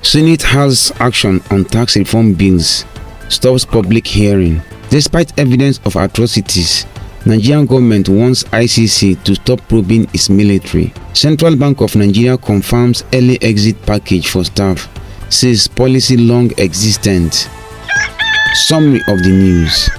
Senate has action on tax reform bills, stops public hearing. Despite evidence of atrocities, Nigerian government wants ICC to stop probing its military. Central Bank of Nigeria confirms early exit package for staff, says policy long existent. Summary of the news.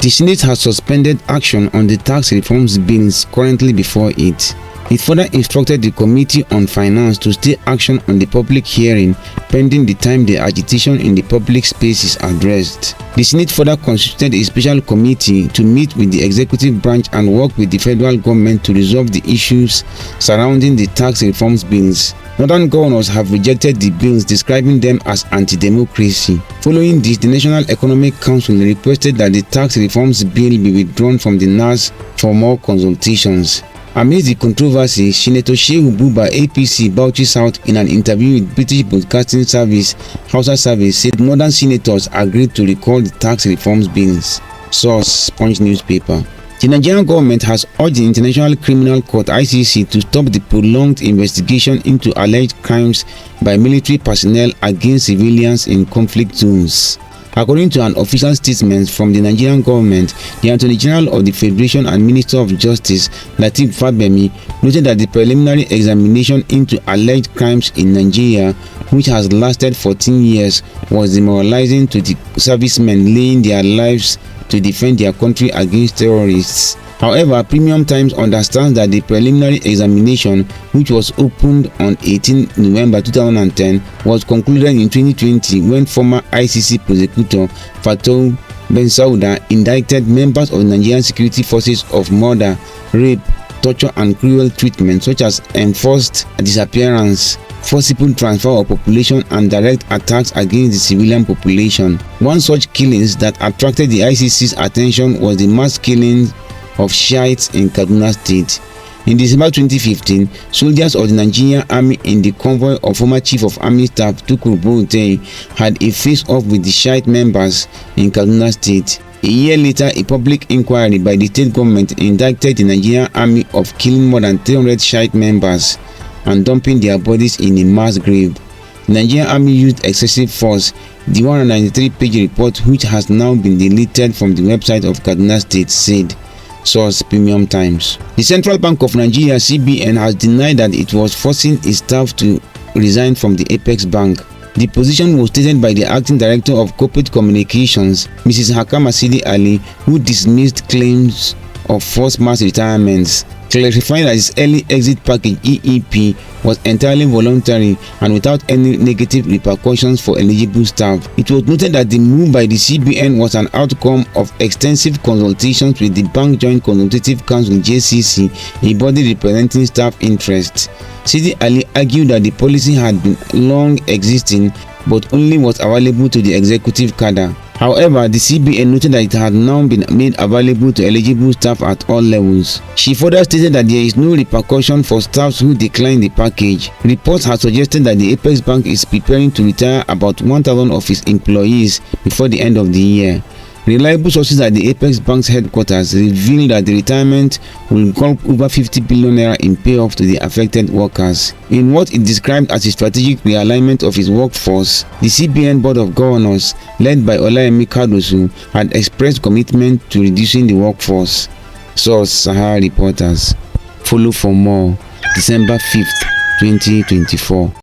The Senate has suspended action on the tax reforms bills currently before it. It further instructed the Committee on Finance to stay action on the public hearing pending the time the agitation in the public space is addressed. The Senate further constituted a special committee to meet with the executive branch and work with the federal government to resolve the issues surrounding the tax reforms bills. Northern governors have rejected the bills, describing them as anti-democracy. Following this, the National Economic Council requested that the tax reforms bill be withdrawn from the NAS for more consultations. Amidst the controversy, Senator Shehu Buba APC Bauchi South, in an interview with British Broadcasting Service Hausa Service, said northern senators agreed to recall the tax reforms bills. Source: Punch newspaper. The Nigerian government has urged the International Criminal Court (ICC) to stop the prolonged investigation into alleged crimes by military personnel against civilians in conflict zones. According to an official statement from the Nigerian government, the Attorney General of the Federation and Minister of Justice, Lateef Fagbemi, noted that the preliminary examination into alleged crimes in Nigeria, which has lasted 14 years, was demoralizing to the servicemen laying their lives to defend their country against terrorists. However, Premium Times understands that the preliminary examination, which was opened on 18 November 2010, was concluded in 2020 when former ICC prosecutor Fatou Bensouda indicted members of the Nigerian security forces of murder, rape, torture and cruel treatment such as enforced disappearance, forcible transfer of population and direct attacks against the civilian population. One such killings that attracted the ICC's attention was the mass killing of Shiites in Kaduna State. In December 2015, soldiers of the Nigerian Army in the convoy of former Chief of Army Staff Tukur Buratai had a face-off with the Shiite members in Kaduna State. A year later, a public inquiry by the state government indicted the Nigerian Army of killing more than 300 Shiite members and dumping their bodies in a mass grave. The Nigerian Army used excessive force. The 193-page report, which has now been deleted from the website of Kaduna State, said. Source: Premium Times. The Central Bank of Nigeria (CBN) has denied that it was forcing its staff to resign from the Apex Bank. The position was stated by the Acting Director of Corporate Communications, Mrs. Hakama Sidi Ali, who dismissed claims of forced mass retirements, clarifying that its early exit package (EEP) was entirely voluntary and without any negative repercussions for eligible staff. It was noted that the move by the CBN was an outcome of extensive consultations with the Bank Joint Consultative Council (JCC), a body representing staff interests. Sidi Ali argued that the policy had been long existing but only was available to the executive cadre. However, the CBN noted that it had now been made available to eligible staff at all levels. She further stated that there is no repercussion for staffs who decline the package. Reports have suggested that the Apex Bank is preparing to retire about 1,000 of its employees before the end of the year. Reliable sources at the Apex Bank's headquarters revealed that the retirement will gulp over 50 billion naira in payoff to the affected workers. In what it described as a strategic realignment of its workforce, the CBN Board of Governors, led by Olayemi Kadosu, had expressed commitment to reducing the workforce. Source: Sahara Reporters. Follow for more. December 5th, 2024.